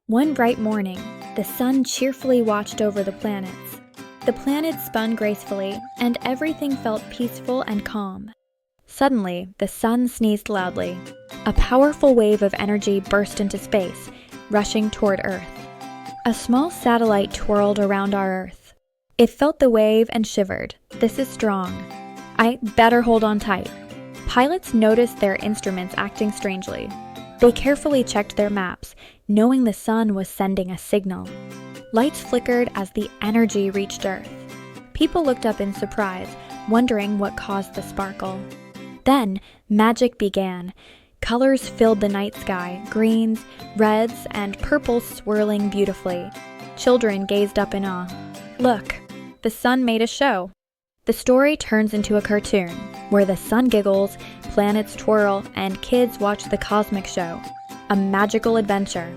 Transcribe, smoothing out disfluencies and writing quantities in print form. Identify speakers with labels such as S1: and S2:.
S1: One bright morning, the sun cheerfully watched over the planets. The planets spun gracefully, and everything felt peaceful and calm. Suddenly, the sun sneezed loudly. A powerful wave of energy burst into space, rushing toward Earth. A small satellite twirled around our Earth. It felt the wave and shivered. This is strong. I better hold on tight. Pilots noticed their instruments acting strangely. They carefully checked their maps, knowing the sun was sending a signal. Lights flickered as the energy reached Earth. People looked up in surprise, wondering what caused the sparkle. Then, magic began. Colors filled the night sky, greens, reds, and purples swirling beautifully. Children gazed up in awe. Look, the sun made a show. The story turns into a cartoon, where the sun giggles, planets twirl, and kids watch the cosmic show. A magical adventure.